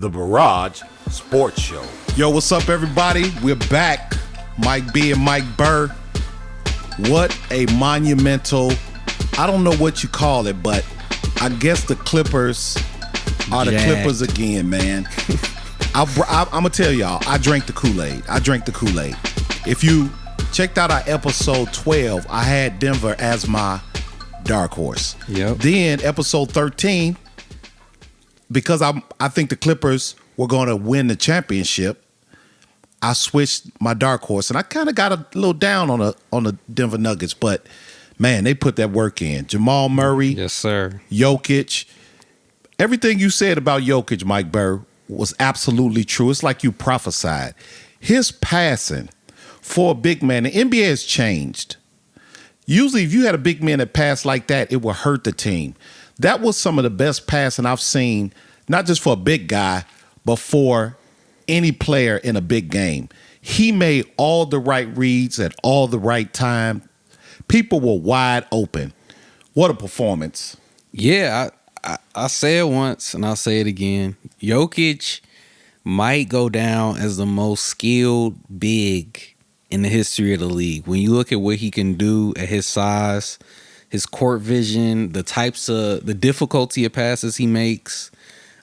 The Burrage Sports Show. Yo, what's up, everybody? We're back. Mike B and Mike BURR. What a monumental, I don't know what you call it, but I guess the Clippers are the Clippers again, man. I'm going to tell y'all, I drank the Kool-Aid. If you checked out our episode 12, I had Denver as my dark horse. Yep. Then episode 13, because I think the Clippers were going to win the championship, I switched my dark horse, and I kind of got a little down on the Denver Nuggets, but man, they put that work in. Jamal Murray, yes sir, Jokic, everything you said about Jokic, Mike BURR, was absolutely true. It's like you prophesied. His passing for a big man, the NBA has changed. Usually, if you had a big man that passed like that, it would hurt the team. That was some of the best passing I've seen, not just for a big guy, but for any player in a big game. He made all the right reads at all the right time. People were wide open. What a performance. Yeah, I say it once and I'll say it again. Jokic might go down as the most skilled big in the history of the league. When you look at what he can do at his size, his court vision, the difficulty of passes he makes,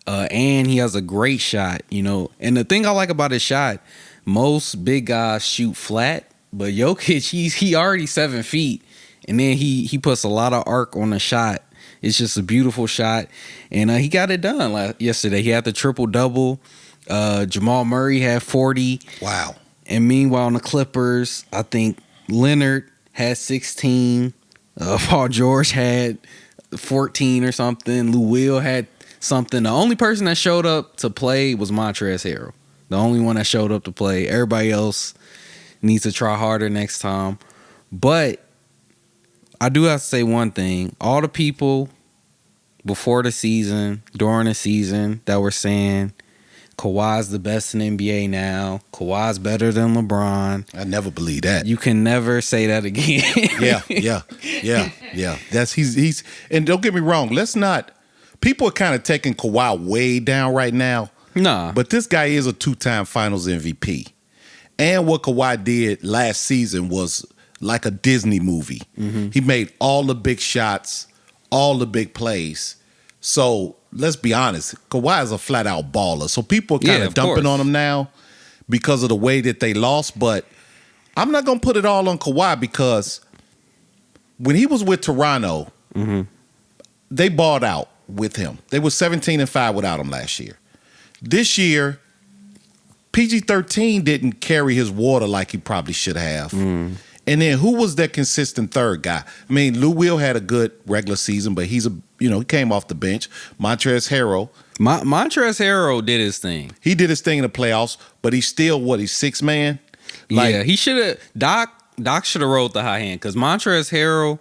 and he has a great shot, you know. And the thing I like about his shot, most big guys shoot flat, but Jokic, he already 7 feet, and then he puts a lot of arc on the shot. It's just a beautiful shot, and he got it done yesterday. He had the triple-double. Jamal Murray had 40. Wow. And meanwhile, on the Clippers, I think Leonard had 16. Paul George had 14 or something. Lou Will had something. The only person that showed up to play was Montrezl Harrell. The only one that showed up to play. Everybody else needs to try harder next time. But I do have to say one thing. All the people before the season, during the season, that were saying Kawhi's the best in the NBA now. Kawhi's better than LeBron. I never believe that. You can never say that again. Yeah. That's he's and don't get me wrong. People are kind of taking Kawhi way down right now. Nah. But this guy is a 2-time Finals MVP. And what Kawhi did last season was like a Disney movie. Mm-hmm. He made all the big shots, all the big plays. So let's be honest, Kawhi is a flat-out baller. So people are kind of dumping on him now because of the way that they lost. But I'm not going to put it all on Kawhi because when he was with Toronto, they balled out with him. They were 17-5 without him last year. This year, PG-13 didn't carry his water like he probably should have. And then who was that consistent third guy? I mean, Lou Will had a good regular season, but he came off the bench. Montrezl Harrell. Montrezl Harrell did his thing. He did his thing in the playoffs, but he's still, he's 6 man? Yeah, he should have, Doc should have rolled the high hand because Montrezl Harrell,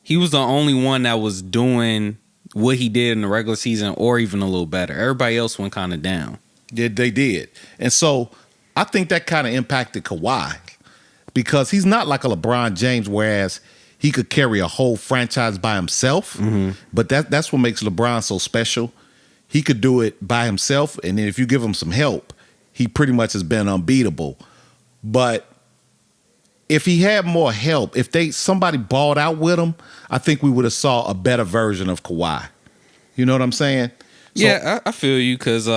he was the only one that was doing what he did in the regular season or even a little better. Everybody else went kind of down. Yeah, they did. And so I think that kind of impacted Kawhi because he's not like a LeBron James, whereas he could carry a whole franchise by himself. But that's what makes LeBron so special. He could do it by himself, and then if you give him some help, he pretty much has been unbeatable. But if he had more help, if somebody balled out with him, I think we would have saw a better version of Kawhi. You know what I'm saying? Yeah, I feel you because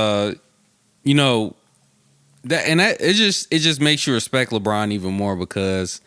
it just makes you respect LeBron even more because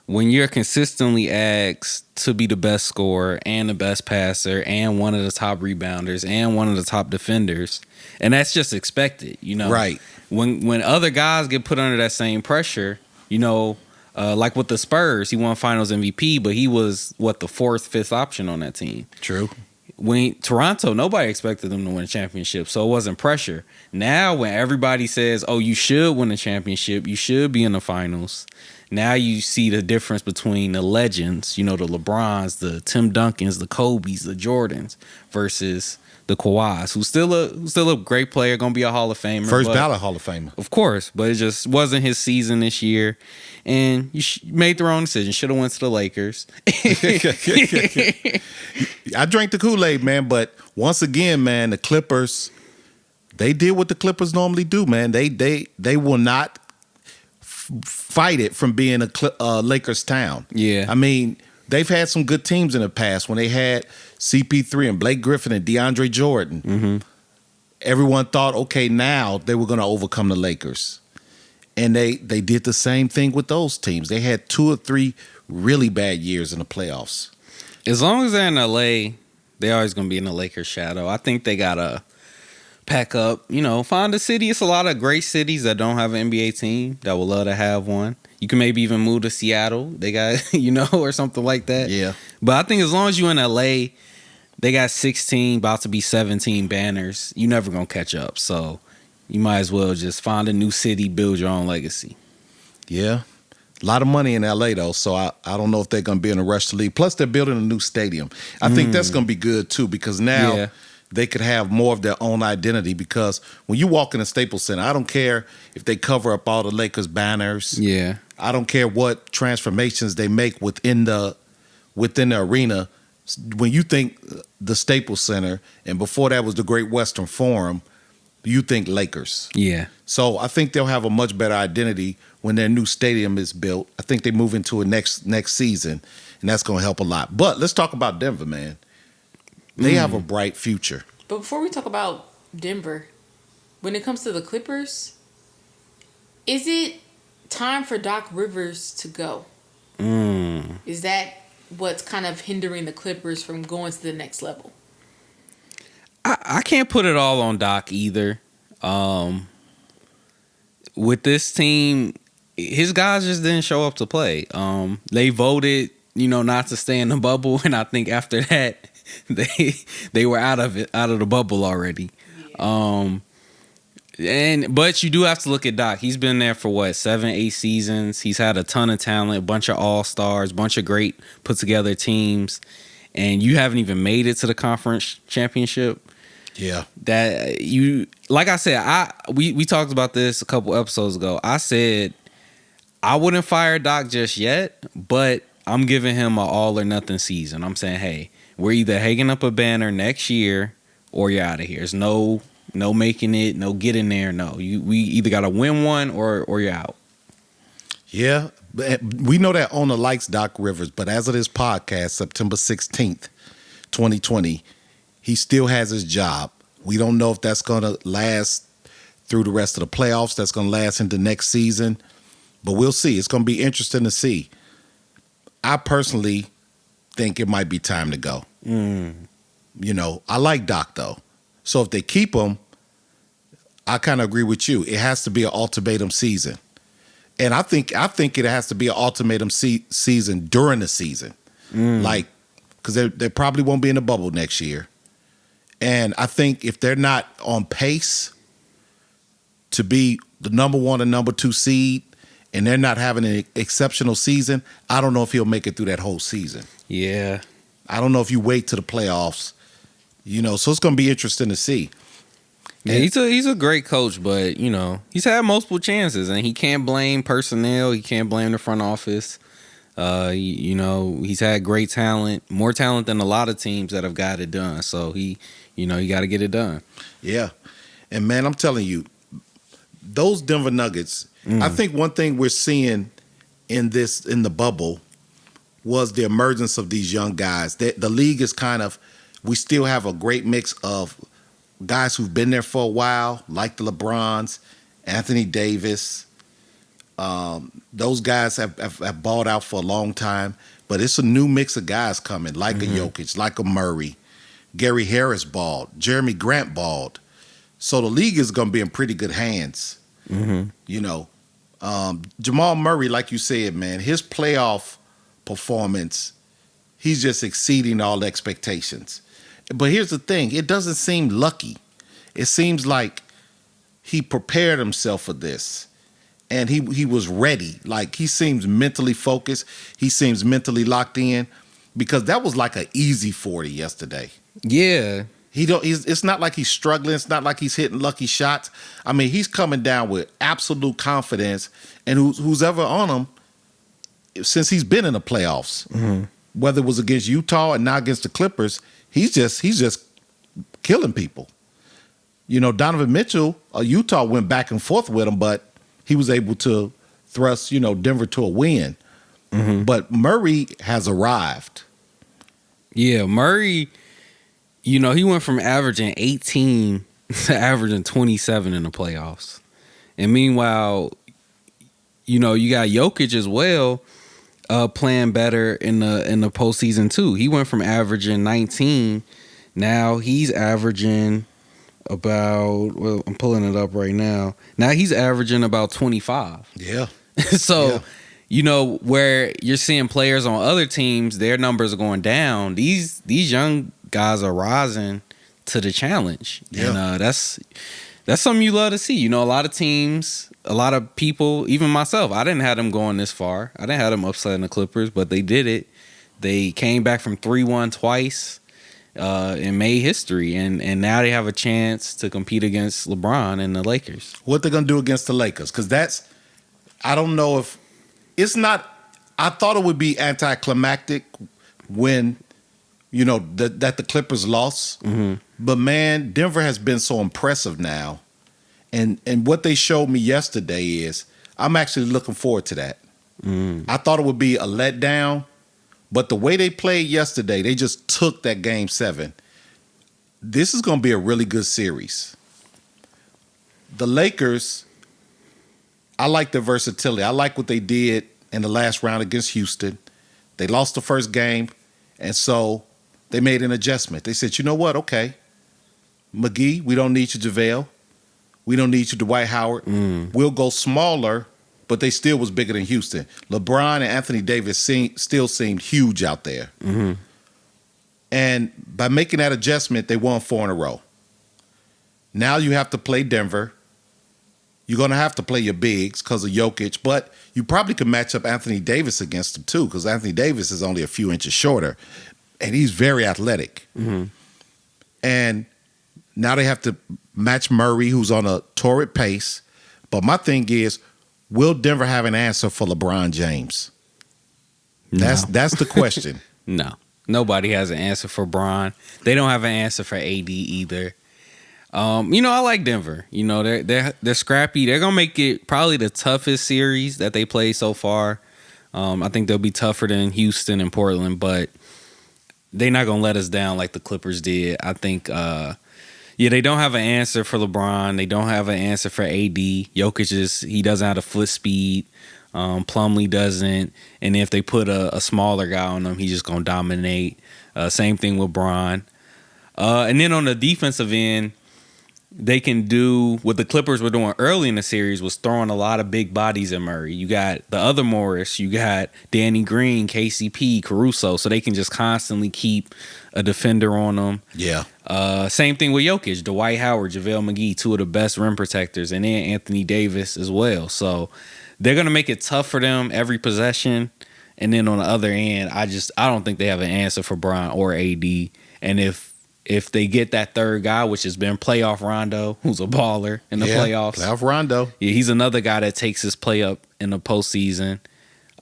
when you're consistently asked to be the best scorer and the best passer and one of the top rebounders and one of the top defenders, and that's just expected, Right. When other guys get put under that same pressure, like with the Spurs, he won Finals MVP, but he was the 4th, 5th option on that team. True. When Toronto, nobody expected them to win a championship, so it wasn't pressure. Now, when everybody says, "Oh, you should win a championship, you should be in the finals," now you see the difference between the legends, the LeBrons, the Tim Duncans, the Kobes, the Jordans, versus the Kawhis, who's still a great player, gonna be a Hall of Famer, first ballot Hall of Famer, of course. But it just wasn't his season this year, and you made the wrong decision. Should have went to the Lakers. I drank the Kool-Aid, man. But once again, man, the Clippers They did what the Clippers normally do, man. They will not fight it from being a Lakers town. Yeah. I mean, they've had some good teams in the past when they had CP3 and Blake Griffin and DeAndre Jordan. Mm-hmm. Everyone thought, okay, now they were going to overcome the Lakers. And they did the same thing with those teams. They had 2 or 3 really bad years in the playoffs. As long as they're in LA, they're always going to be in the Lakers' shadow. I think they got to pack up, find a city. It's a lot of great cities that don't have an NBA team that would love to have one. You can maybe even move to Seattle. They got, or something like that. Yeah. But I think as long as you're in LA, they got 16, about to be 17 banners. You're never going to catch up. So you might as well just find a new city, build your own legacy. Yeah. A lot of money in LA, though, so I don't know if they're going to be in a rush to leave. Plus, they're building a new stadium. I think that's going to be good, too, because now they could have more of their own identity. Because when you walk in the Staples Center, I don't care if they cover up all the Lakers banners. Yeah. I don't care what transformations they make within the arena. When you think the Staples Center, and before that was the Great Western Forum, you think Lakers. Yeah. So I think they'll have a much better identity when their new stadium is built. I think they move into a next season, and that's going to help a lot. But let's talk about Denver, man. They have a bright future. But before we talk about Denver, when it comes to the Clippers, is it time for Doc Rivers to go? Is that what's kind of hindering the Clippers from going to the next level? I can't put it all on Doc either. With this team, his guys just didn't show up to play. They voted, not to stay in the bubble, and I think after that, they were out of the bubble already. Yeah. But you do have to look at Doc. He's been there for 7-8 seasons. He's had a ton of talent, a bunch of all-stars, bunch of great put together teams, and you haven't even made it to the conference championship. Yeah. That like I said, we talked about this a couple episodes ago. I said I wouldn't fire Doc just yet, but I'm giving him an all or nothing season. I'm saying, hey, we're either hanging up a banner next year or you're out of here. There's no making it, no getting there. No, we either got to win one or you're out. Yeah, we know that owner likes Doc Rivers, but as of this podcast, September 16th, 2020, he still has his job. We don't know if that's going to last through the rest of the playoffs. That's going to last into next season, but we'll see. It's going to be interesting to see. I personally think it might be time to go. I like Doc, though. So if they keep him, I kind of agree with you. It has to be an ultimatum season. And I think it has to be an ultimatum season during the season. Because they probably won't be in the bubble next year. And I think if they're not on pace to be the number 1 and number 2 seed, and they're not having an exceptional season, I don't know if he'll make it through that whole season. Yeah. I don't know if you wait to the playoffs, so it's going to be interesting to see. Yeah, he's a great coach, but, he's had multiple chances, and he can't blame personnel. He can't blame the front office. He's had great talent, more talent than a lot of teams that have got it done. So he got to get it done. Yeah. And, man, I'm telling you, those Denver Nuggets, I think one thing we're seeing in the bubble was the emergence of these young guys. The league is we still have a great mix of guys who've been there for a while, like the LeBrons, Anthony Davis. Those guys have balled out for a long time, but it's a new mix of guys coming, like a Jokic, like a Murray. Gary Harris balled. Jeremy Grant balled. So the league is going to be in pretty good hands. Jamal Murray, like you said, man, his playoff performance, he's just exceeding all expectations. But here's the thing, it doesn't seem lucky. It seems like he prepared himself for this. And he was ready. Like, he seems mentally focused. He seems mentally locked in, because that was like an easy 40 yesterday. Yeah. It's not like he's struggling. It's not like he's hitting lucky shots. I mean, he's coming down with absolute confidence. And who's ever on him, since he's been in the playoffs, whether it was against Utah and now against the Clippers, he's just killing people. Donovan Mitchell, Utah went back and forth with him, but he was able to thrust, Denver to a win. Mm-hmm. But Murray has arrived. Yeah, Murray, he went from averaging 18 to averaging 27 in the playoffs. And meanwhile, you got Jokic as well playing better in the postseason too. He went from averaging 19. Now he's averaging about, well, I'm pulling it up right now. Now he's averaging about 25. Yeah. So, where you're seeing players on other teams, their numbers are going down. These young guys are rising to the challenge. Yeah. And that's something you love to see. A lot of teams, a lot of people, even myself, I didn't have them going this far. I didn't have them upsetting the Clippers, but they did it. They came back from 3-1 twice and made history. And now they have a chance to compete against LeBron and the Lakers. What they're going to do against the Lakers? Because I don't know if it's not. I thought it would be anticlimactic when, that the Clippers lost. Mm-hmm. But man, Denver has been so impressive now, and what they showed me yesterday is I'm actually looking forward to that. Mm. I thought it would be a letdown, but the way they played yesterday, they just took that Game 7. This is going to be a really good series. The Lakers, I like their versatility. I like what they did in the last round against Houston. They lost the first game, and so they made an adjustment. They said, you know what? Okay, McGee, we don't need you, JaVale. We don't need you, Dwight Howard. We'll go smaller, but they still was bigger than Houston. LeBron and Anthony Davis still seemed huge out there. Mm-hmm. And by making that adjustment, they won 4 in a row. Now you have to play Denver. You're going to have to play your bigs because of Jokic, but you probably could match up Anthony Davis against them too, because Anthony Davis is only a few inches shorter, and he's very athletic. Mm-hmm. And now they have to match Murray, who's on a torrid pace. But my thing is, will Denver have an answer for LeBron James? No. That's the question. No. Nobody has an answer for Bron. They don't have an answer for AD either. I like Denver. They're scrappy. They're gonna make it probably the toughest series that they played so far. I think they'll be tougher than Houston and Portland, but they're not gonna let us down like the Clippers did. I think, they don't have an answer for LeBron. They don't have an answer for AD. Jokic he doesn't have the foot speed. Plumlee doesn't, and if they put a smaller guy on him, he's just gonna dominate. Same thing with Bron. And then on the defensive end, they can do what the Clippers were doing early in the series, was throwing a lot of big bodies at Murray. You got the other Morris, you got Danny Green, KCP, Caruso, so they can just constantly keep a defender on them. Yeah. Same thing with Jokic, Dwight Howard, JaVale McGee, 2 of the best rim protectors, and then Anthony Davis as well. So they're going to make it tough for them every possession. And then on the other end, I don't think they have an answer for Bron or AD. And if they get that third guy, which has been playoff Rondo, who's a baller in the playoffs. Playoff Rondo. Yeah, he's another guy that takes his play up in the postseason.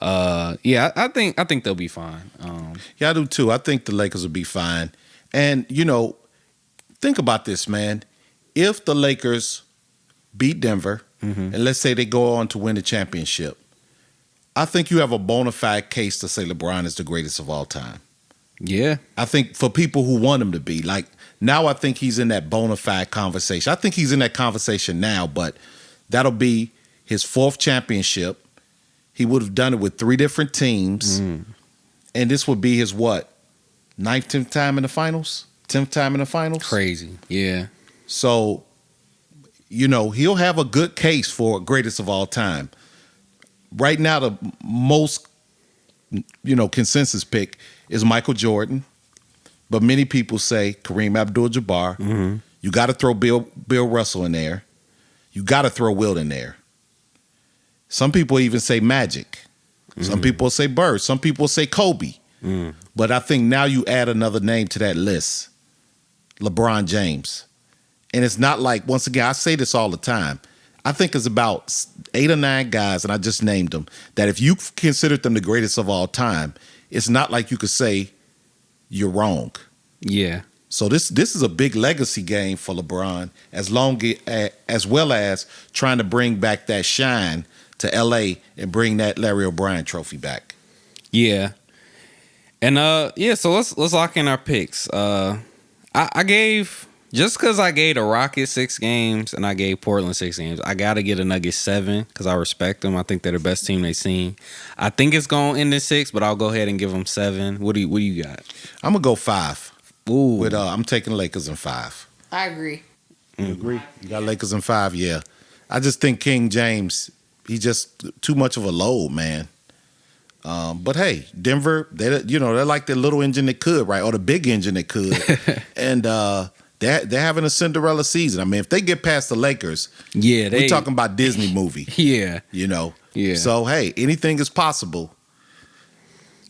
I think they'll be fine. I do too. I think the Lakers will be fine. And, think about this, man. If the Lakers beat Denver, and let's say they go on to win the championship, I think you have a bona fide case to say LeBron is the greatest of all time. Yeah. I think for people who want him to be, like, now I think he's in that bona fide conversation. I think he's in that conversation now, but that'll be his 4th championship. He would have done it with 3 different teams. And this would be his, 9th, 10th time in the finals? 10th time in the finals? Crazy. Yeah. So, he'll have a good case for greatest of all time. Right now, the most, consensus pick is Michael Jordan. But many people say Kareem Abdul-Jabbar. Mm-hmm. You got to throw Bill Russell in there. You got to throw Wilt in there. Some people even say Magic. Some people say Bird. Some people say Kobe. But I think now you add another name to that list, LeBron James. And it's not like, once again, I say this all the time, I think it's about 8 or 9 guys, and I just named them, that if you considered them the greatest of all time, it's not like you could say you're wrong. Yeah. So this is a big legacy game for LeBron, as well as trying to bring back that shine to LA and bring that Larry O'Brien trophy back. Yeah. And so let's lock in our picks. I gave, just because I gave the Rockets 6 games and I gave Portland 6 games, I got to get a Nuggets 7 because I respect them. I think they're the best team they've seen. I think it's going to end in 6, but I'll go ahead and give them 7. What do you got? I'm going to go 5. Ooh. I'm taking Lakers in 5. I agree. You agree? You got Lakers in 5, yeah. I just think King James, he's just too much of a load, man. But hey, Denver, they're like the little engine that could, right? Or the big engine that could. And they're having a Cinderella season. I mean, if they get past the Lakers, we're talking about Disney movie. Yeah. Yeah. So hey, anything is possible.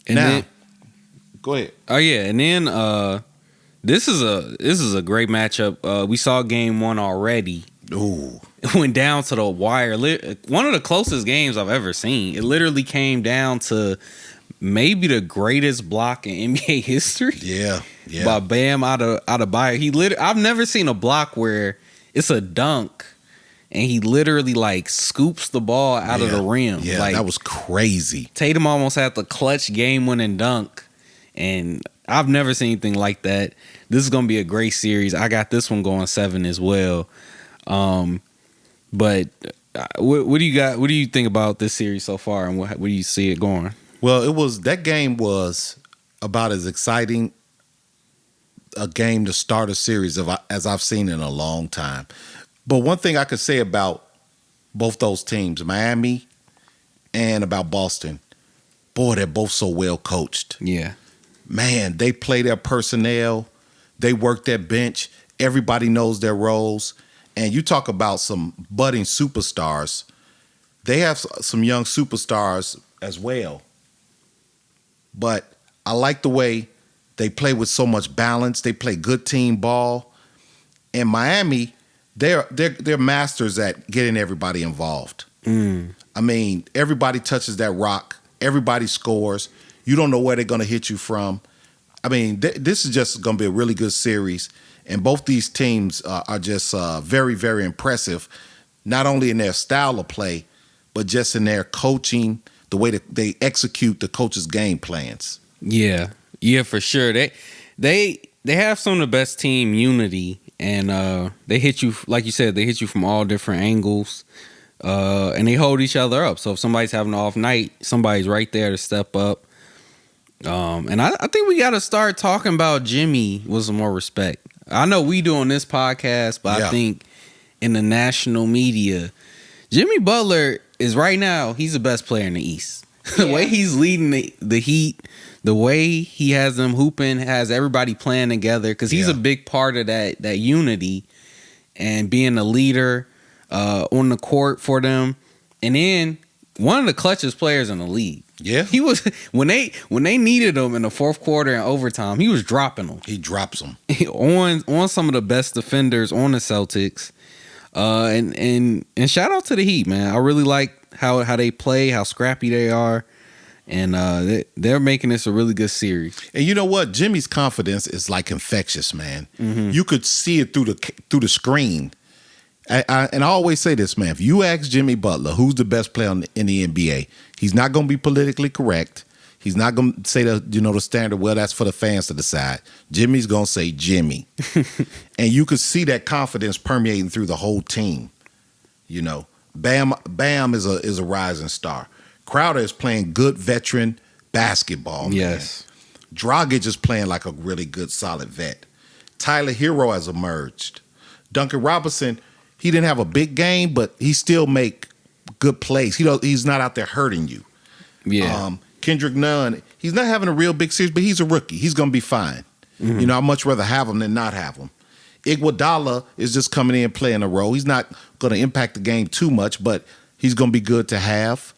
And now, then, go ahead. Oh yeah, and then this is a great matchup. We saw game 1 already. Ooh. It went down to the wire. One of the closest games I've ever seen. It literally came down to maybe the greatest block in NBA history. Yeah. By Bam out of Bayer. I've never seen a block where it's a dunk and he literally like scoops the ball out of the rim. Yeah, like, that was crazy. Tatum almost had the clutch game-winning dunk, and I've never seen anything like that. This is gonna be a great series. I got this one going 7 as well. But what do you got? What do you think about this series so far, and where do you see it going? Well, that game was about as exciting a game to start a series as I've seen in a long time. But one thing I could say about both those teams, Miami and about Boston, boy, they're both so well coached. Yeah. Man, they play their personnel. They work their bench. Everybody knows their roles. And you talk about some budding superstars. They have some young superstars as well. But I like the way they play with so much balance. They play good team ball. And Miami, they're masters at getting everybody involved. I mean, everybody touches that rock. Everybody scores. You don't know where they're going to hit you from. I mean, this is just going to be a really good series. And both these teams are just very, very impressive, not only in their style of play, but just in their coaching, the way that they execute the coach's game plans. Yeah, for sure. They have some of the best team unity, and they hit you, like you said, they hit you from all different angles, and they hold each other up. So if somebody's having an off night, somebody's right there to step up. And I think we got to start talking about Jimmy with some more respect. I know we do on this podcast, but I think in the national media, Jimmy Butler is right now, he's the best player in the East. The way he's leading the Heat, the way he has them hooping, has everybody playing together, because he's a big part of that unity and being a leader on the court for them. And then one of the clutchest players in the league. Yeah, he was when they needed him in the fourth quarter and overtime. He was dropping them. He drops them on some of the best defenders on the Celtics. And shout out to the Heat, man. I really like how they play, how scrappy they are, and they're making this a really good series. And you know what? Jimmy's confidence is like infectious, man. Mm-hmm. You could see it through the screen. And I always say this, man. If you ask Jimmy Butler who's the best player in the NBA, he's not going to be politically correct. He's not going to say the standard. Well, that's for the fans to decide. Jimmy's going to say Jimmy, and you could see that confidence permeating through the whole team. You know, Bam is a rising star. Crowder is playing good veteran basketball. Man. Yes, Dragic is playing like a really good, solid vet. Tyler Hero has emerged. Duncan Robinson. He didn't have a big game, but he still make good plays. He's not out there hurting you. Yeah. Kendrick Nunn, he's not having a real big series, but he's a rookie. He's going to be fine. Mm-hmm. You know, I'd much rather have him than not have him. Iguodala is just coming in playing a role. He's not going to impact the game too much, but he's going to be good to have.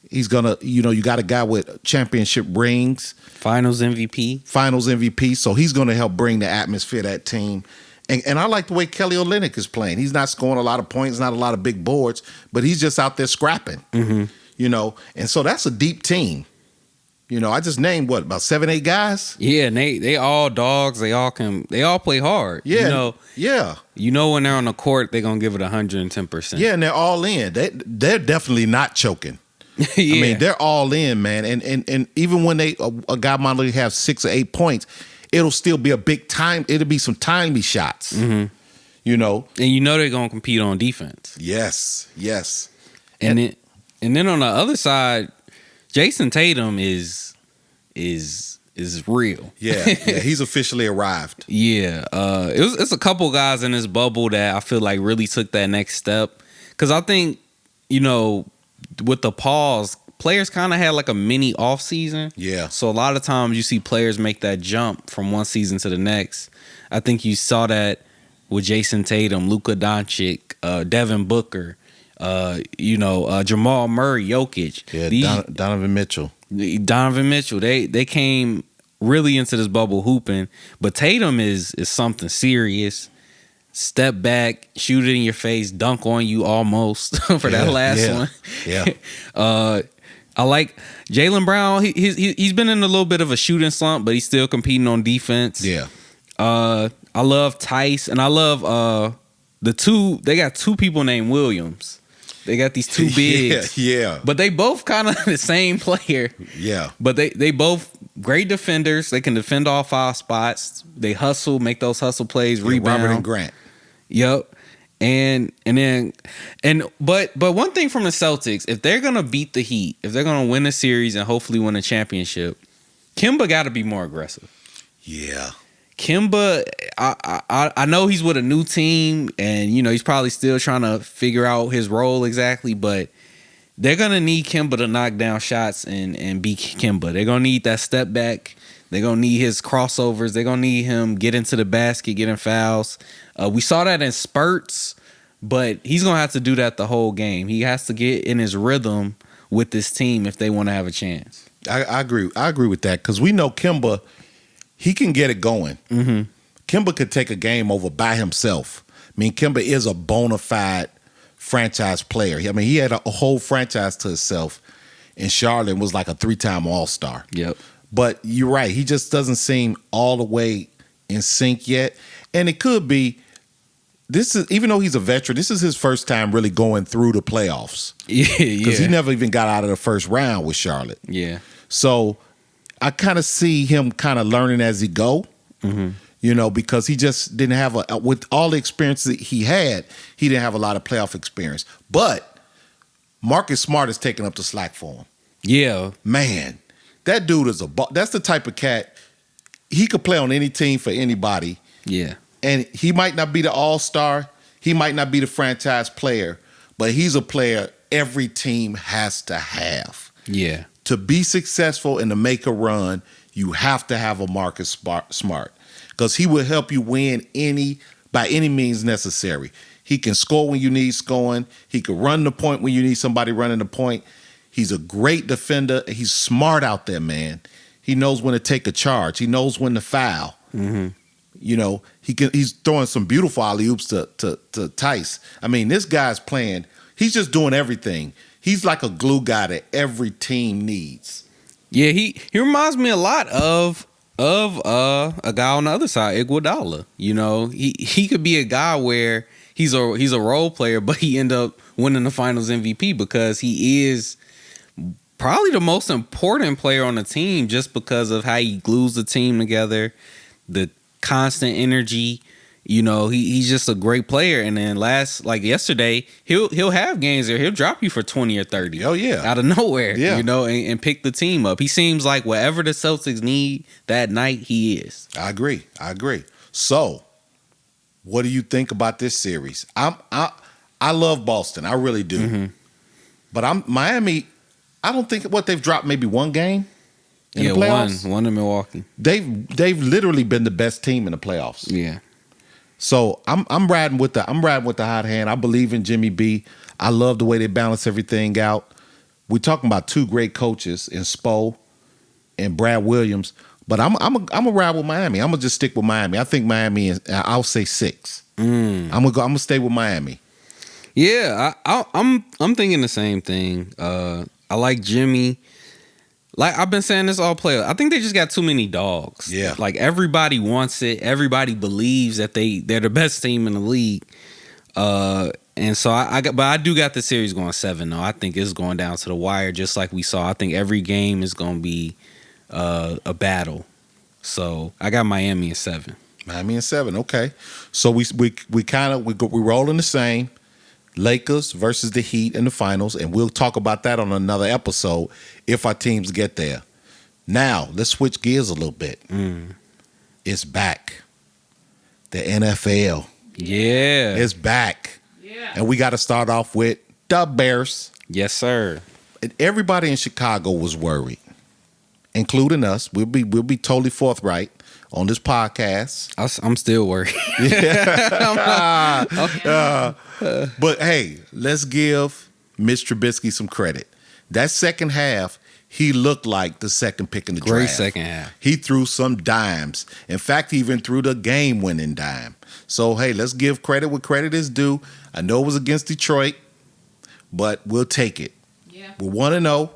He's going to, you got a guy with championship rings. Finals MVP. So he's going to help bring the atmosphere to that team. And I like the way Kelly Olynyk is playing. He's not scoring a lot of points, not a lot of big boards, but he's just out there scrapping, and so that's a deep team, I just named about 7, 8 guys. Yeah, and they all dogs. They all play hard. Yeah, yeah. When they're on the court, they're gonna give it 110%. Yeah, and they're all in. They're definitely not choking. Yeah. I mean, they're all in, man. And even when a guy might only have 6 or 8 points, it'll still be a big time. It'll be some timely shots. Mm-hmm. And they're gonna compete on defense. Yes. And then on the other side, Jason Tatum is real. Yeah, he's officially arrived. Yeah, it's a couple guys in this bubble that I feel like really took that next step. Because I think, with the pause, players kind of had like a mini off season. Yeah. So a lot of times you see players make that jump from one season to the next. I think you saw that with Jason Tatum, Luka Doncic, Devin Booker, Jamal Murray, Jokic. Yeah, Donovan Mitchell. They came really into this bubble hooping, but Tatum is something serious. Step back, shoot it in your face, dunk on you almost for that last one. Yeah. I like Jaylen Brown. He's been in a little bit of a shooting slump, but he's still competing on defense. Yeah. I love Tice, and I love the two. They got two people named Williams. They got these two bigs. Yeah. But they both kind of the same player. Yeah. But they both great defenders. They can defend all 5 spots. They hustle, make those hustle plays, rebound. Robert and Grant. Yep. But one thing from the Celtics, if they're gonna beat the Heat, if they're gonna win a series and hopefully win a championship, Kemba got to be more aggressive. Yeah. Kemba, I know he's with a new team, and he's probably still trying to figure out his role exactly, but they're gonna need Kemba to knock down shots and beat Kemba. They're gonna need that step back. They're gonna need his crossovers. They're gonna need him get into the basket, getting fouls. We saw that in spurts, but he's gonna have to do that the whole game. He has to get in his rhythm with this team if they want to have a chance. I agree. I agree with that because we know Kemba. He can get it going. Mm-hmm. Kemba could take a game over by himself. I mean, Kemba is a bona fide franchise player. I mean, he had a whole franchise to himself in Charlotte and was like a 3-time All-Star. Yep. But you're right. He just doesn't seem all the way in sync yet. And it could be, even though he's a veteran, this is his first time really going through the playoffs. Yeah. Because he never even got out of the first round with Charlotte. Yeah. So I kind of see him kind of learning as he go, because he just didn't have with all the experience that he didn't have a lot of playoff experience. But Marcus Smart is taking up the slack for him. Yeah. Man, that dude is that's the type of cat, he could play on any team for anybody. Yeah. And he might not be the all-star, he might not be the franchise player, but he's a player every team has to have. Yeah. To be successful and to make a run, you have to have a Marcus Smart because he will help you win by any means necessary. He can score when you need scoring. He can run the point when you need somebody running the point. He's a great defender. He's smart out there, man. He knows when to take a charge. He knows when to foul. Mm-hmm. He's throwing some beautiful alley-oops to Tice. I mean, this guy's playing. He's just doing everything. He's like a glue guy that every team needs. Yeah, he reminds me a lot of a guy on the other side, Iguodala. He could be a guy where he's a role player, but he end up winning the Finals MVP because he is probably the most important player on the team just because of how he glues the team together, the constant energy. He's just a great player. And then yesterday, he'll have games there. He'll drop you for 20 or 30. Oh, yeah. Out of nowhere, yeah. And pick the team up. He seems like whatever the Celtics need that night, he is. I agree. So, what do you think about this series? I love Boston. I really do. Mm-hmm. But Miami, I don't think they've dropped maybe one game in the playoffs. One in Milwaukee. They've literally been the best team in the playoffs. Yeah. So I'm riding with the hot hand. I believe in Jimmy B. I love the way they balance everything out. We're talking about 2 great coaches in Spo and Brad Williams, but I'm a ride with Miami. I'm gonna just stick with Miami. I think Miami is. I'll say 6. I'm gonna stay with Miami. Yeah, I'm thinking the same thing. I like Jimmy. like I've been saying this all playoff. I think they just got too many dogs. Yeah. Like everybody wants it. Everybody believes that they're the best team in the league. And so but I do got the series going 7 though. I think it's going down to the wire, just like we saw. I think every game is going to be a battle. So I got Miami in 7. Miami in 7. Okay, so we rolling the same. Lakers versus the Heat in the finals, and we'll talk about that on another episode if our teams get there. Now let's switch gears a little bit. It's back. The NFL. Yeah, It's back. Yeah. And we got to start off with the Bears. yes, sir. And everybody in Chicago was worried, including us. We'll be totally forthright on this podcast. I'm still worried. But hey, let's give Mitch Trubisky some credit. That second half, he looked like the second pick in the Great draft. second half. He threw some dimes. In fact, he even threw the game-winning dime. So hey, let's give credit where credit is due. I know it was against Detroit, but we'll take it. Yeah. We're 1-0.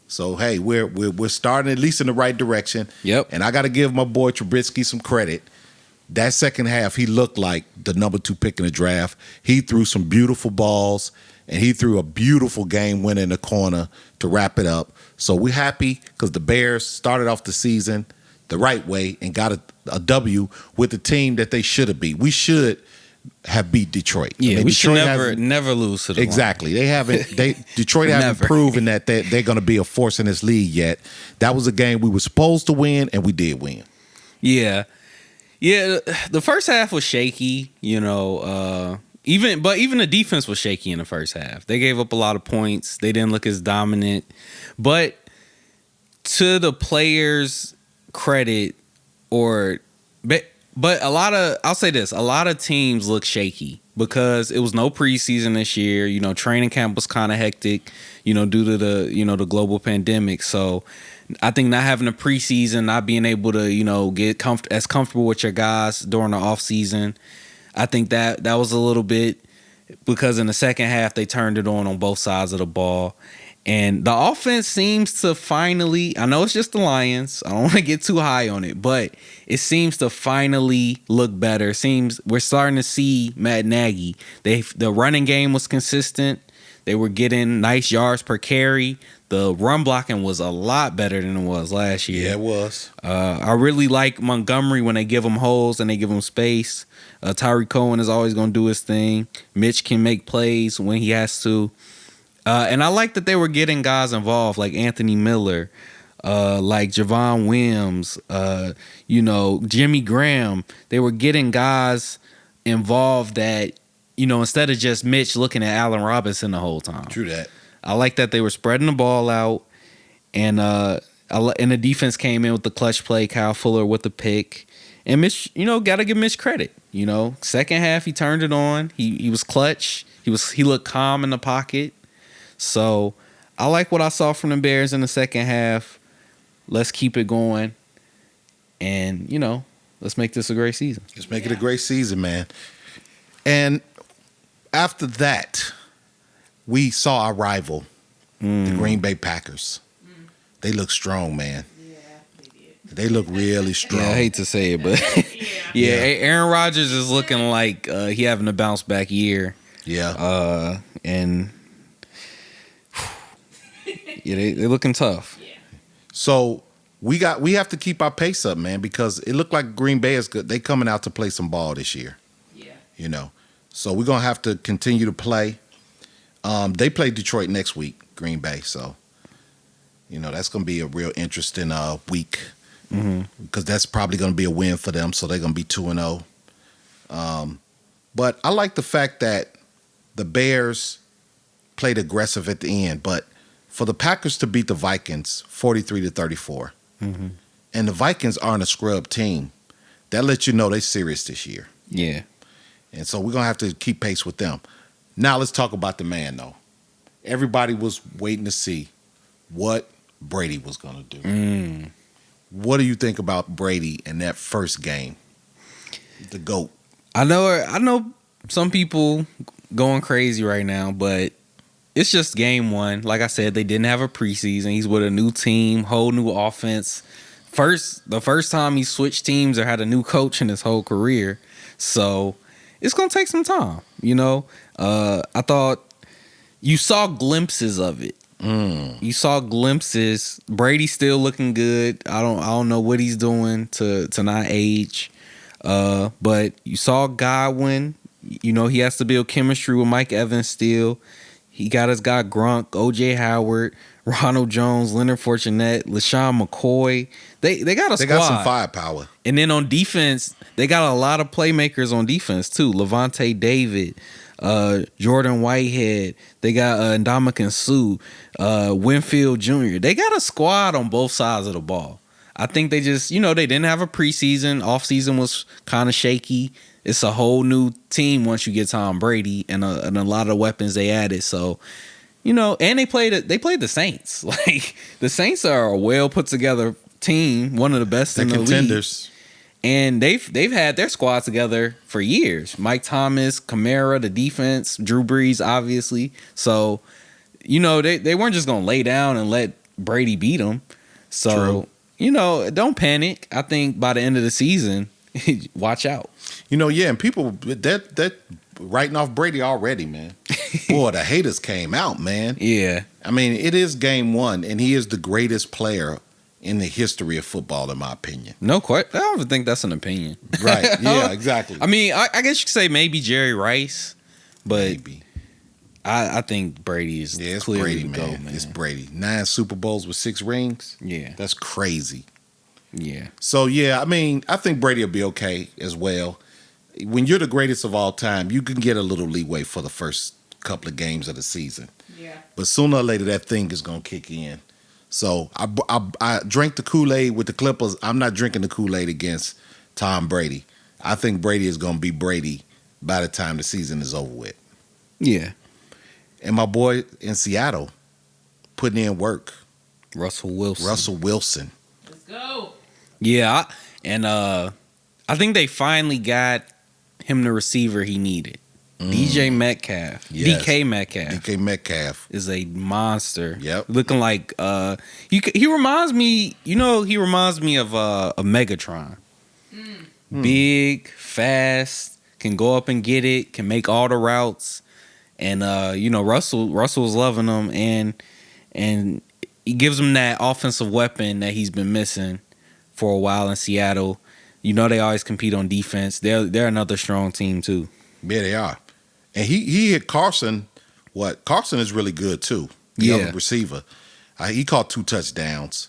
So hey, we're starting at least in the right direction. Yep. And I got to give my boy Trubisky some credit. That second half, he looked like the number 2 pick in the draft. He threw some beautiful balls, and he threw a beautiful game winner in the corner to wrap it up. So we're happy because the Bears started off the season the right way and got a W with the team that they should have beat. We should have beat Detroit. Yeah, I mean, we should Detroit never lose to the exactly. They haven't. Detroit haven't Never. proven that they're going to be a force in this league yet. That was a game we were supposed to win, and we did win. Yeah. Yeah, the first half was shaky, you know, even the defense was shaky in the first half. They gave up a lot of points. They didn't look as dominant. But to the players' credit, but I'll say this, a lot of teams look shaky because it was no preseason this year. You know, training camp was kind of hectic, you know, due to the global pandemic. So I think not having a preseason, not being able to, you know, get as comfortable with your guys during the offseason, I think that was a little bit because in the second half they turned it on both sides of the ball. And the offense seems to finally, I know it's just the Lions, I don't want to get too high on it, but it seems to finally look better. Seems we're starting to see Matt Nagy. The running game was consistent. They were getting nice yards per carry. The run blocking was a lot better than it was last year. Yeah, it was. I really like Montgomery when they give him holes and they give him space. Tyreek Cohen is always going to do his thing. Mitch can make plays when he has to. And I like that they were getting guys involved like Anthony Miller, like Javon Wims, you know, Jimmy Graham. They were getting guys involved that, you know, instead of just Mitch looking at Allen Robinson the whole time. True that. I like that they were spreading the ball out, and the defense came in with the clutch play. Kyle Fuller with the pick, and Mitch, you know, gotta give Mitch credit. You know, second half he turned it on. He was clutch. He looked calm in the pocket. So I like what I saw from the Bears in the second half. Let's keep it going, and you know, let's make this a great season. Let's make it a great season, man. And after that, we saw our rival, the Green Bay Packers. They look strong, man. Yeah, they did. They look really strong. Yeah, I hate to say it, but yeah, Aaron Rodgers is looking like he having a bounce back year. Yeah. And yeah, they looking tough. Yeah. So we have to keep our pace up, man, because it looked like Green Bay is good. They coming out to play some ball this year. Yeah. You know. So we're gonna have to continue to play. They play Detroit next week, Green Bay. So, you know, that's going to be a real interesting week because that's probably going to be a win for them. So they're going to be 2-0. But I like the fact that the Bears played aggressive at the end. But for the Packers to beat the Vikings 43-34, and the Vikings aren't a scrub team, that lets you know they're serious this year. Yeah. And so we're going to have to keep pace with them. Now let's talk about the man, though. Everybody was waiting to see what Brady was going to do. What do you think about Brady in that first game? The GOAT. I know some people going crazy right now, but it's just game one. Like I said, they didn't have a preseason. He's with a new team, whole new offense. The first time he switched teams or had a new coach in his whole career. So it's gonna take some time. I thought you saw glimpses of it. You saw glimpses. Brady's still looking good. I don't know what he's doing to not age. But you saw Godwin. He has to build chemistry with Mike Evans still. He got his guy Gronk, OJ Howard, Ronald Jones, Leonard Fournette, LaShawn McCoy. They got a squad. They got some firepower. And then on defense, they got a lot of playmakers on defense too. Levante David, Jordan Whitehead. They got Ndamukong Suh, Winfield Jr. They got a squad on both sides of the ball. I think they just, they didn't have a preseason. Offseason was kind of shaky. It's a whole new team once you get Tom Brady and a lot of the weapons they added. So, and they played the Saints. Like, the Saints are a well put together team, one of the best in the contenders. League. And they've had their squad together for years. Mike Thomas, Kamara, the defense, Drew Brees, obviously. So, they weren't just gonna lay down and let Brady beat them. So, don't panic. I think by the end of the season, watch out. And people that writing off Brady already, man. Boy, the haters came out, man. Yeah. I mean, it is game one, and he is the greatest player in the history of football, in my opinion. No question. I don't even think that's an opinion. Right. Yeah, exactly. I mean, I guess you could say maybe Jerry Rice, but maybe. I think Brady is it's clearly Brady, the GOAT, man. man. It's Brady. 9 Super Bowls with 6 rings. Yeah. That's crazy. Yeah. So, yeah, I mean, I think Brady will be okay as well. When you're the greatest of all time, you can get a little leeway for the first couple of games of the season. Yeah. But sooner or later, that thing is going to kick in. So I drank the Kool-Aid with the Clippers. I'm not drinking the Kool-Aid against Tom Brady. I think Brady is going to be Brady by the time the season is over with. Yeah. And my boy in Seattle putting in work. Russell Wilson. Let's go. Yeah. I think they finally got him the receiver he needed. DJ Metcalf. Yes. DK Metcalf. DK Metcalf is a monster. Yep. Looking like he reminds me, he reminds me of Megatron. Big, fast, can go up and get it, can make all the routes. And Russell's loving him and he gives him that offensive weapon that he's been missing for a while in Seattle. They always compete on defense. They're another strong team too. Yeah, they are. And he hit Carson. Carson is really good too. The other receiver. He caught 2 touchdowns.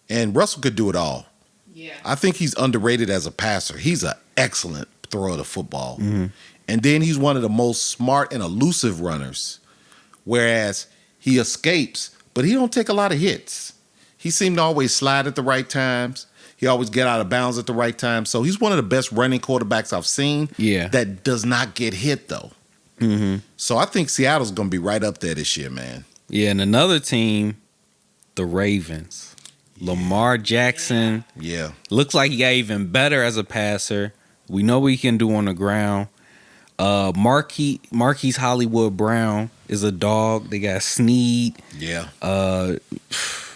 And Russell could do it all. Yeah. I think he's underrated as a passer. He's an excellent thrower of the football. Mm-hmm. And then he's one of the most smart and elusive runners. Whereas he escapes, but he don't take a lot of hits. He seemed to always slide at the right times. He always get out of bounds at the right time. So he's one of the best running quarterbacks I've seen. Yeah. That does not get hit, though. Mm-hmm. So I think Seattle's going to be right up there this year, man. Yeah, and another team, the Ravens. Lamar Jackson. Yeah. Looks like he got even better as a passer. We know what he can do on the ground. Marquise Hollywood Brown is a dog. They got Snead. Yeah.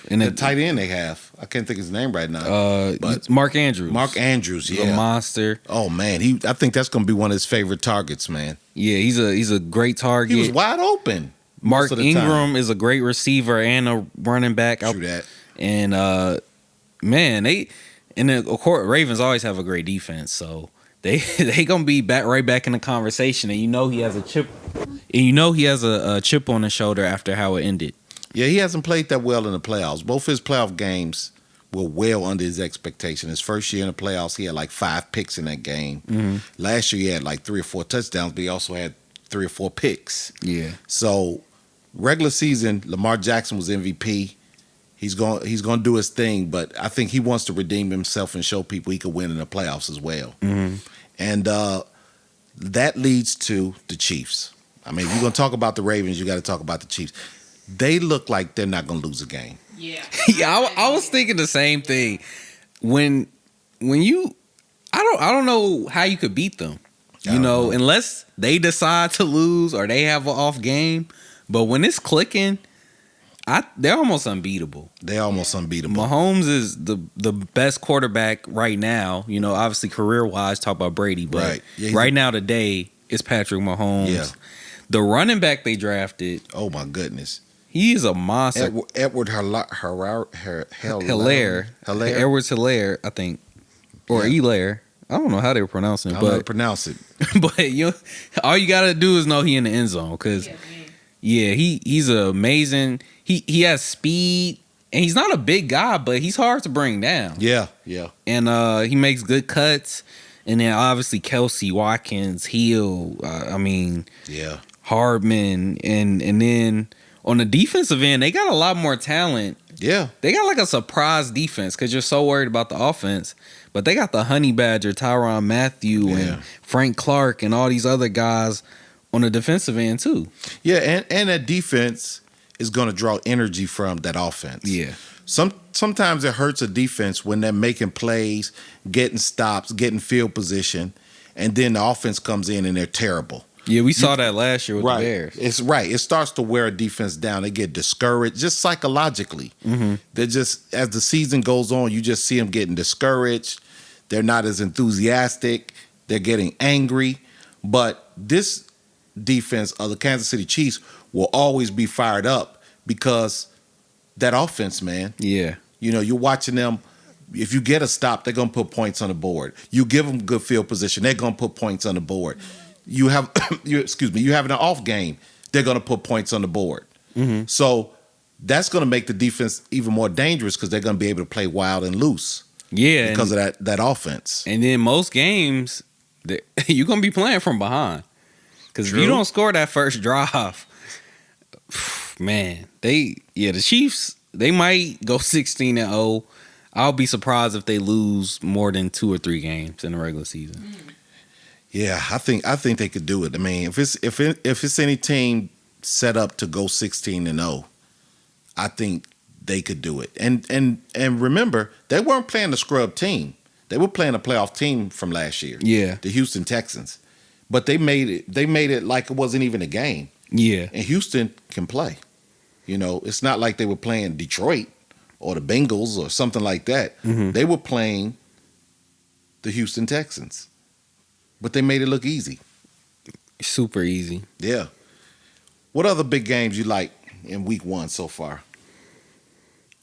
And the tight end they have. I can't think of his name right now. But Mark Andrews. Yeah. A monster. Oh, man. I think that's going to be one of his favorite targets, man. Yeah, he's a great target. He was wide open. Mark Ingram is a great receiver and a running back. True that. And man, of course, Ravens always have a great defense, so they gonna be right back in the conversation. And he has a chip. And he has a chip on his shoulder after how it ended. Yeah, he hasn't played that well in the playoffs. Both his playoff games were well under his expectation. His first year in the playoffs, he had like 5 picks in that game. Mm-hmm. Last year, he had like 3 or 4 touchdowns, but he also had 3 or 4 picks. Yeah. So regular season, Lamar Jackson was MVP. He's going to do his thing, but I think he wants to redeem himself and show people he could win in the playoffs as well. Mm-hmm. And that leads to the Chiefs. I mean, if you're going to talk about the Ravens, you got to talk about the Chiefs. They look like they're not going to lose a game. Yeah. Yeah, I was thinking the same thing. When you, I don't know how you could beat them. Unless they decide to lose or they have an off game. But when it's clicking, they're almost unbeatable. They're almost unbeatable. Mahomes is the best quarterback right now. You know, obviously career-wise, talk about Brady. But Right. Yeah, right now today, it's Patrick Mahomes. Yeah. The running back they drafted, Oh, my goodness. he is a monster. Edward Hilaire. Edwards Hilaire, I think. Or Yeah. Hilaire. I don't know how they were pronouncing it. I don't know how to pronounce it. But all you got to do is know he in the end zone. Because, he's amazing. He has speed. And he's not a big guy, but he's hard to bring down. Yeah. And he makes good cuts. And then obviously Kelsey, Watkins, Hill, Yeah. Hardman. And then on the defensive end, they got a lot more talent. Yeah. They got like a surprise defense because you're so worried about the offense. But they got the Honey Badger, Tyrann Mathieu, and Frank Clark, and all these other guys on the defensive end too. Yeah, and that defense is going to draw energy from that offense. Yeah. Sometimes it hurts a defense when they're making plays, getting stops, getting field position, and then the offense comes in and they're terrible. Yeah, we saw that last year with the Bears. It's right. It starts to wear a defense down. They get discouraged, just psychologically. Mm-hmm. They're just, as the season goes on, you just see them getting discouraged. They're not as enthusiastic. They're getting angry. But this defense of the Kansas City Chiefs will always be fired up because that offense, man. Yeah. You know, you're watching them. If you get a stop, they're going to put points on the board. You give them good field position, they're going to put points on the board. You have, you have an off game, they're going to put points on the board. Mm-hmm. So that's going to make the defense even more dangerous because they're going to be able to play wild and loose. Yeah. Because of that offense. And then most games, you're going to be playing from behind. Because if you don't score that first drive, man, the Chiefs, they might go 16-0. I'll be surprised if they lose more than 2 or 3 games in the regular season. Yeah, I think they could do it. I mean, if it's any team set up to go 16-0, I think they could do it. And remember, they weren't playing a scrub team. They were playing a playoff team from last year. Yeah. The Houston Texans. But they made it like it wasn't even a game. Yeah. And Houston can play. You know, it's not like they were playing Detroit or the Bengals or something like that. Mm-hmm. They were playing the Houston Texans. But they made it look easy. Super easy. Yeah. What other big games you like in week 1 so far?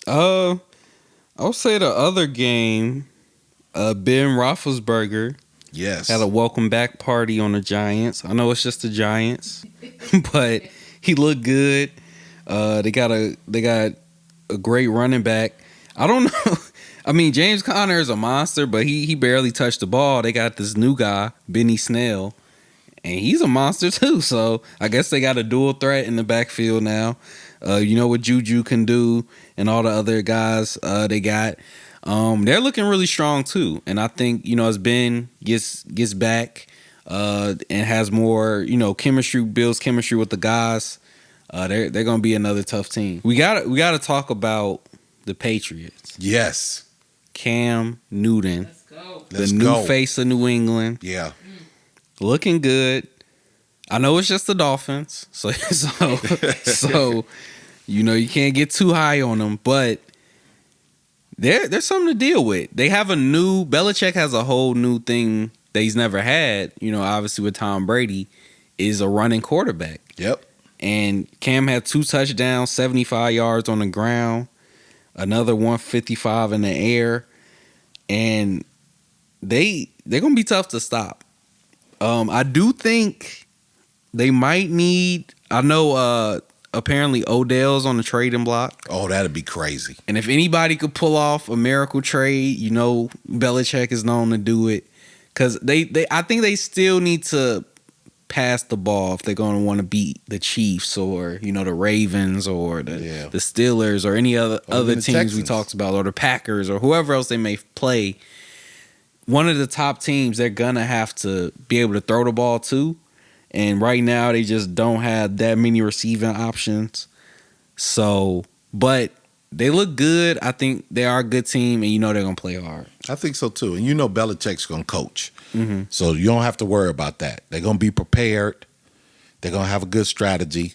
I'll say the other game, Ben Roethlisberger Yes. had a welcome back party on the Giants. I know it's just the Giants, but he looked good. They got a great running back. I don't know. I mean, James Conner is a monster, but he barely touched the ball. They got this new guy, Benny Snell, and he's a monster too. So I guess they got a dual threat in the backfield now. You know what Juju can do and all the other guys they got. They're looking really strong too. And I think, as Ben gets back and has more, chemistry, builds chemistry with the guys, they're going to be another tough team. We got to talk about the Patriots. Yes. Cam Newton. Let's go. The new face of New England. Yeah. Looking good. I know it's just the Dolphins. So you can't get too high on them, but there's something to deal with. They have Belichick has a whole new thing that he's never had, obviously with Tom Brady, is a running quarterback. Yep. And Cam had 2 touchdowns, 75 yards on the ground, another 155 in the air, and they're gonna be tough to stop. I do think they might need. I know apparently Odell's on the trading block. Oh, that'd be crazy. And if anybody could pull off a miracle trade, Belichick is known to do it. Because I think they still need to pass the ball if they're going to want to beat the Chiefs or, the Ravens or the Steelers or any other teams Texans we talked about, or the Packers or whoever else they may play. One of the top teams, they're going to have to be able to throw the ball to. And right now, they just don't have that many receiving options. So, but they look good. I think they are a good team, and they're going to play hard. I think so, too. And Belichick's going to coach. Mm-hmm. So you don't have to worry about that. They're going to be prepared. They're going to have a good strategy.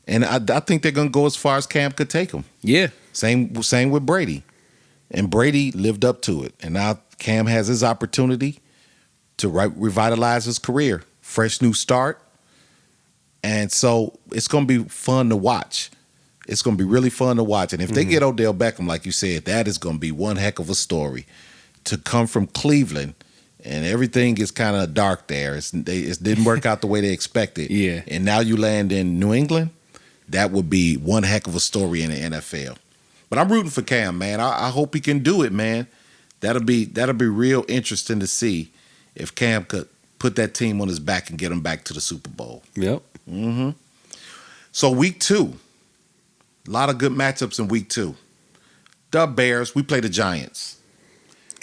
And I think they're going to go as far as Cam could take them. Yeah. Same with Brady. And Brady lived up to it. And now Cam has his opportunity to revitalize his career. Fresh new start. And so it's going to be fun to watch. It's going to be really fun to watch. And if they get Odell Beckham, like you said, that is going to be one heck of a story. To come from Cleveland and everything is kind of dark there. It didn't work out the way they expected. Yeah. And now you land in New England. That would be one heck of a story in the NFL. But I'm rooting for Cam, man. I hope he can do it, man. That'll be real interesting to see if Cam could put that team on his back and get them back to the Super Bowl. Yep. Mm-hmm. So week 2, a lot of good matchups in week 2. The Bears, we play the Giants.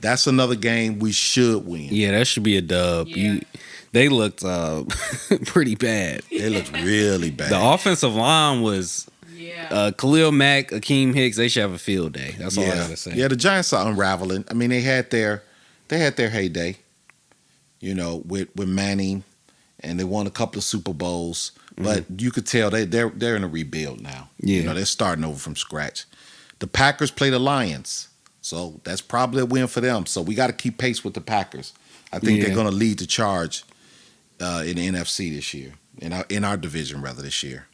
That's another game we should win. Yeah, that should be a dub. Yeah. They looked pretty bad. They looked really bad. The offensive line was Khalil Mack, Akeem Hicks. They should have a field day. That's all I gotta say. Yeah, the Giants are unraveling. I mean, they had their heyday, with Manning, and they won a couple of Super Bowls. But you could tell they're in a rebuild now. Yeah, they're starting over from scratch. The Packers play the Lions, so that's probably a win for them. So we got to keep pace with the Packers. I think they're going to lead the charge in the NFC this year, in our division rather this year.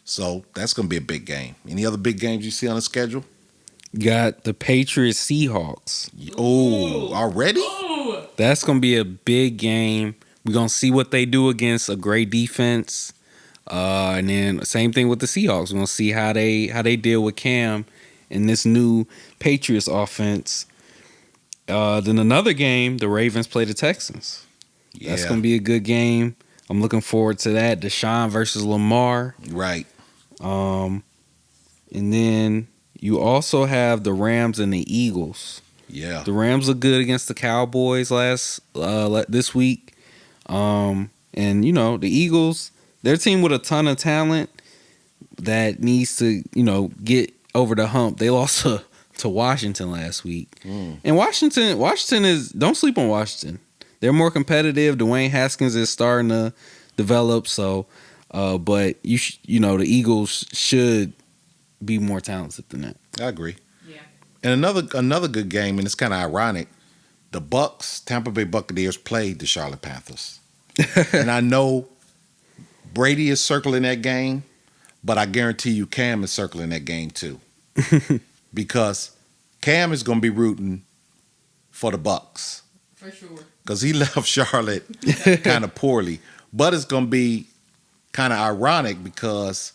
So that's going to be a big game. Any other big games you see on the schedule? Got the Patriots Seahawks. Oh, already? That's going to be a big game. We're going to see what they do against a great defense. And then same thing with the Seahawks. We're going to see how they deal with Cam in this new Patriots offense. Then another game, the Ravens play the Texans. Yeah. That's going to be a good game. I'm looking forward to that. Deshaun versus Lamar. Right. And then you also have the Rams and the Eagles. Yeah. The Rams look good against the Cowboys this week. And the Eagles, their team with a ton of talent that needs to, get over the hump. They lost to Washington last week. And Washington is, don't sleep on Washington. They're more competitive. Dwayne Haskins is starting to develop. So, but the Eagles should be more talented than that. I agree. Yeah. And another good game, and it's kind of ironic. The Tampa Bay Buccaneers played the Charlotte Panthers. And I know Brady is circling that game, but I guarantee you Cam is circling that game too. Because Cam is going to be rooting for the Bucs. For sure. Because he left Charlotte kind of poorly. But it's going to be kind of ironic because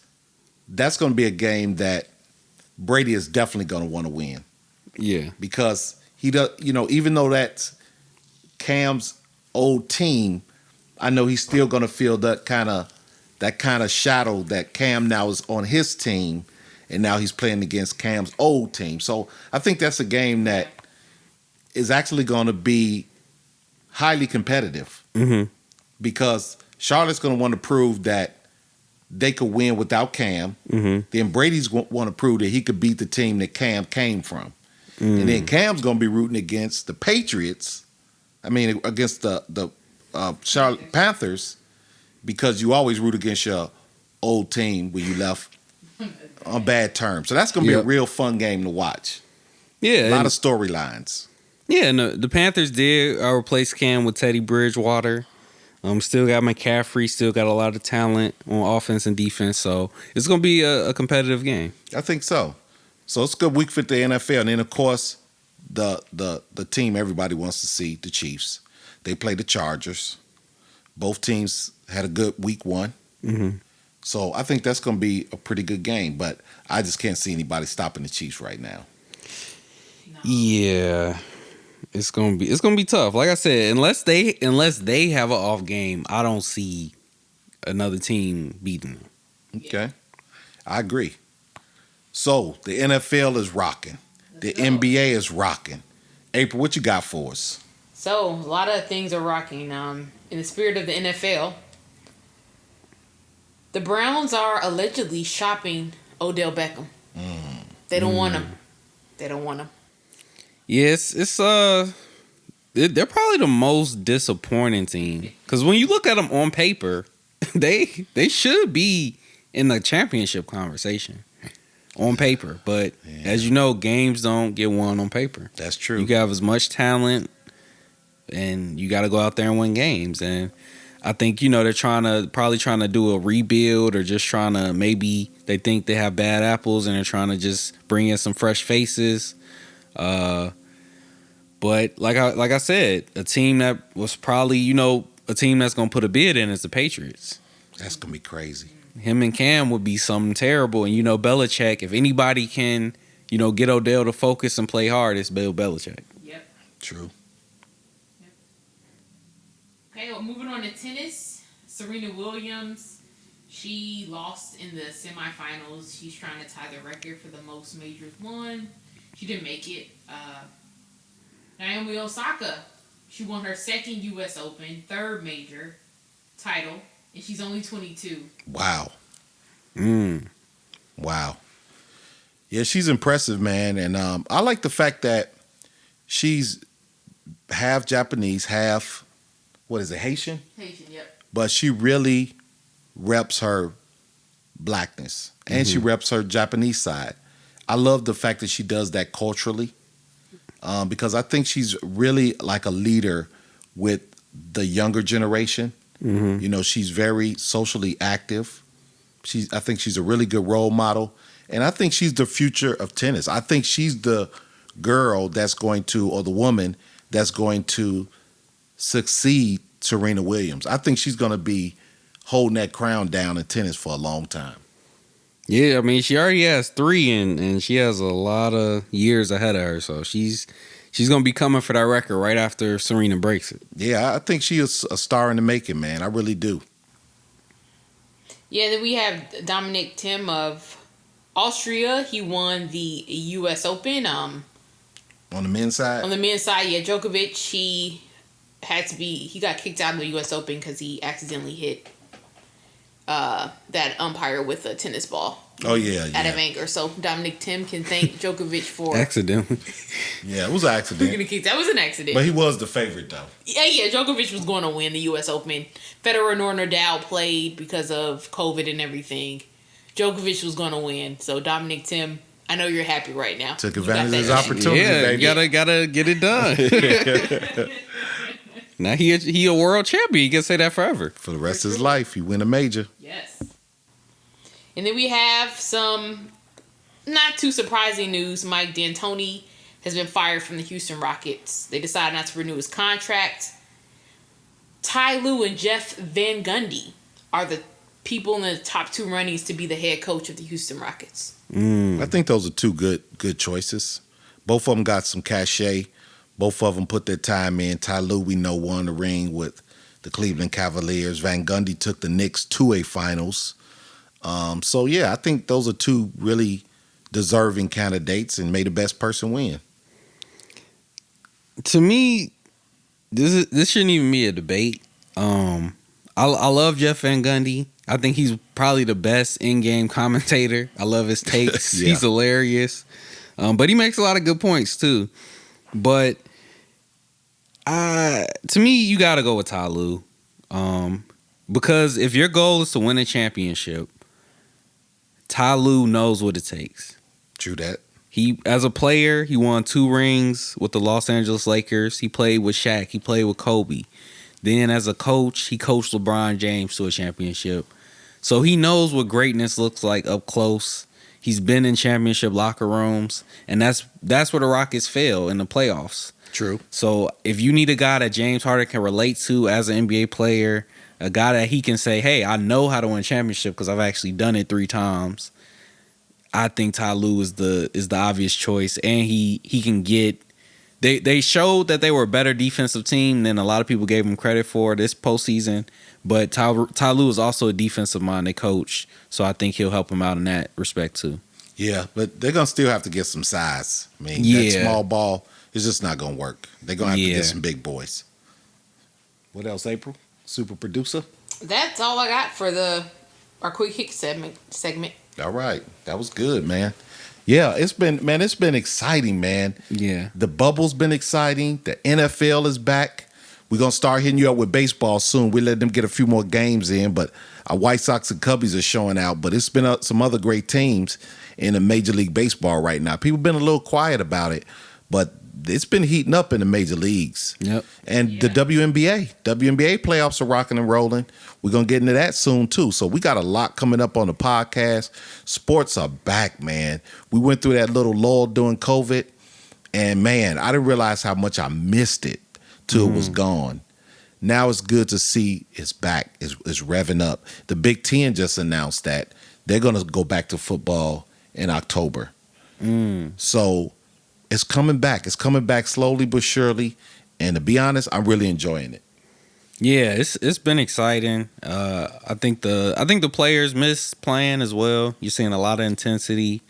that's going to be a game that Brady is definitely going to want to win. Yeah. Because he does, even though that's Cam's old team, I know he's still going to feel that kind of shadow that Cam now is on his team, and now he's playing against Cam's old team. So I think that's a game that is actually going to be highly competitive because Charlotte's going to want to prove that they could win without Cam. Then Brady's going to want to prove that he could beat the team that Cam came from. And then Cam's going to be rooting against the Patriots. Against the Charlotte Panthers, because you always root against your old team when you left on bad terms. So that's going to be a real fun game to watch. Yeah. A lot of storylines. Yeah, and the Panthers did replace Cam with Teddy Bridgewater. Still got McCaffrey, still got a lot of talent on offense and defense. So it's going to be a competitive game. I think so. So it's a good week for the NFL. And then, of course, the team everybody wants to see, the Chiefs. They play the Chargers. Both teams had a good week 1. So I think that's going to be a pretty good game. But I just can't see anybody stopping the Chiefs right now. No. Yeah. It's gonna be tough. Like I said, unless they have an off game, I don't see another team beating them. Okay, I agree. So the NFL is rocking. The go. NBA is rocking. April, what you got for us? So a lot of things are rocking. In the spirit of the NFL, the Browns are allegedly shopping Odell Beckham. They don't want him. They don't want him. Yes, they're probably the most disappointing team because when you look at them on paper, they should be in the championship conversation on paper. But as you know, games don't get won on paper. That's true. You can have as much talent, and you got to go out there and win games. And I think, they're probably trying to do a rebuild, or just trying to, maybe they think they have bad apples and they're trying to just bring in some fresh faces. But like I said, a team that was probably, a team that's going to put a bid in is the Patriots. That's going to be crazy. Him and Cam would be something terrible. And, Belichick, if anybody can, get Odell to focus and play hard, it's Bill Belichick. Yep. True. Yep. Okay, well, moving on to tennis. Serena Williams, she lost in the semifinals. She's trying to tie the record for the most majors won. She didn't make it. Naomi Osaka, she won her second U.S. Open, third major title, and she's only 22. Wow. Wow. Yeah, she's impressive, man. And I like the fact that she's half Japanese, half, Haitian? Haitian, yep. But she really reps her blackness, and she reps her Japanese side. I love the fact that she does that culturally, because I think she's really like a leader with the younger generation. She's very socially active. I think she's a really good role model, and I think she's the future of tennis. I think she's the girl that's going to, or the woman that's going to succeed Serena Williams. I think she's going to be holding that crown down in tennis for a long time. Yeah, I mean, she already has 3, and she has a lot of years ahead of her. So she's going to be coming for that record right after Serena breaks it. Yeah, I think she is a star in the making, man. I really do. Yeah, then we have Dominic Thiem of Austria. He won the U.S. Open. On the men's side? On the men's side, yeah. Djokovic, he got kicked out of the U.S. Open because he accidentally hit that umpire with a tennis ball. Oh, yeah. Out of anger. So Dominic Thiem can thank Djokovic for... Accidentally. Yeah, it was an accident. That was an accident. But he was the favorite, though. Yeah. Djokovic was going to win the U.S. Open. Federer nor Nadal played because of COVID and everything. Djokovic was going to win. So Dominic Thiem, I know you're happy right now. Took advantage of his opportunity, baby. You gotta get it done. Now he a world champion. He can say that forever. For the rest of his life, he win a major. Yes. And then we have some not too surprising news. Mike D'Antoni has been fired from the Houston Rockets. They decided not to renew his contract. Ty Lue and Jeff Van Gundy are the people in the top 2 runnings to be the head coach of the Houston Rockets. I think those are 2 good choices. Both of them got some cachet. Both of them put their time in. Ty Lue, we know, won the ring with the Cleveland Cavaliers. Van Gundy took the Knicks to a finals. So, yeah, I think those are 2 really deserving candidates, and may the best person win. To me, this shouldn't even be a debate. I love Jeff Van Gundy. I think he's probably the best in-game commentator. I love his takes. Yeah. He's hilarious. But he makes a lot of good points, too. But to me, you got to go with Ty Lue. Because if your goal is to win a championship, Ty Lue knows what it takes. True that. He, as a player, he won 2 rings with the Los Angeles Lakers. He played with Shaq. He played with Kobe. Then as a coach, he coached LeBron James to a championship. So he knows what greatness looks like up close. He's been in championship locker rooms, and that's where the Rockets fail in the playoffs. True. So if you need a guy that James Harden can relate to as an NBA player, a guy that he can say, hey, I know how to win a championship because I've actually done it 3 times, I think Ty Lue is the obvious choice. And he can get they showed that they were a better defensive team than a lot of people gave them credit for this postseason. But Ty Lue is also a defensive-minded coach, so I think he'll help him out in that respect too. Yeah, but they're going to still have to get some size. I mean, that small ball is just not going to work. They're going to have to get some big boys. What else, April? Super producer? That's all I got for our quick hit segment. All right. That was good, man. Yeah, it's been exciting, man. Yeah. The bubble's been exciting. The NFL is back. We're going to start hitting you up with baseball soon. We let them get a few more games in, but our White Sox and Cubbies are showing out. But it's been some other great teams in the Major League Baseball right now. People been a little quiet about it, but it's been heating up in the major leagues. Yep. And the WNBA playoffs are rocking and rolling. We're going to get into that soon, too. So we got a lot coming up on the podcast. Sports are back, man. We went through that little lull during COVID, and, man, I didn't realize how much I missed it till it was gone. Now it's good to see it's back. It's revving up. The Big Ten just announced that they're going to go back to football in October. So it's coming back. It's coming back slowly but surely. And to be honest, I'm really enjoying it. Yeah, it's been exciting. I think the players miss playing as well. You're seeing a lot of intensity,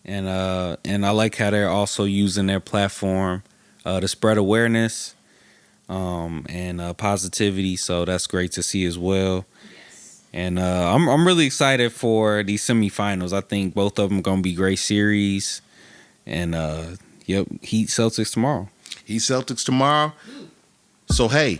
and I like how they're also using their platform to spread awareness and positivity. So that's great to see as well. And I'm really excited for these semifinals. I think both of them gonna be great series. And Heat Celtics tomorrow. Heat Celtics tomorrow. So hey,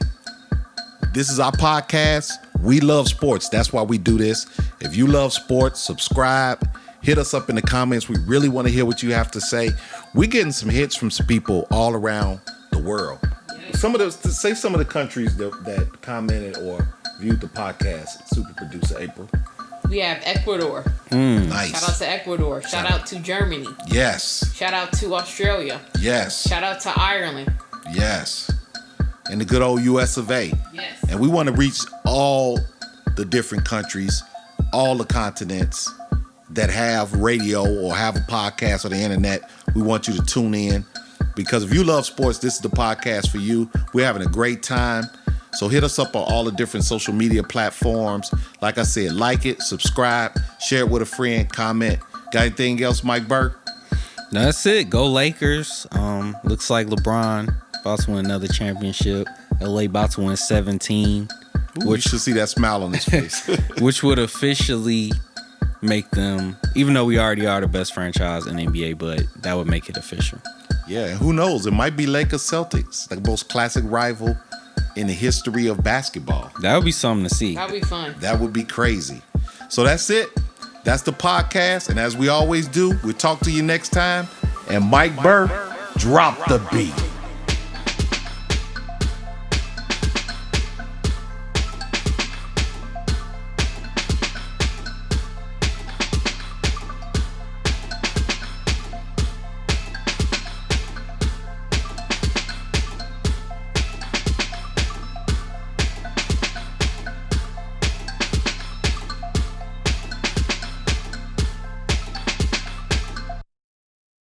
this is our podcast. We love sports. That's why we do this. If you love sports, subscribe. Hit us up in the comments. We really want to hear what you have to say. We're getting some hits from some people all around the world. Some of the countries that commented or viewed the podcast. Super producer April. We have Ecuador. Nice. Shout out to Ecuador. Shout out to Germany. Yes. Shout out to Australia. Yes. Shout out to Ireland. Yes. And the good old US of A. Yes. And we want to reach all the different countries, all the continents that have radio or have a podcast or the internet. We want you to tune in because if you love sports, this is the podcast for you. We're having a great time. So hit us up on all the different social media platforms. Like I said, like it, subscribe, share it with a friend, comment. Got anything else, Mike BURR? That's it. Go Lakers. Looks like LeBron about to win another championship. LA about to win 17. Ooh, you should see that smile on his face. Which would officially make them, even though we already are the best franchise in the NBA, but that would make it official. Yeah, and who knows? It might be Lakers Celtics, the most classic rival in the history of basketball. That would be something to see. That'd be fun. That would be crazy. So that's it. That's the podcast. And as we always do, we'll talk to you next time. And Mike BURR, drop the beat.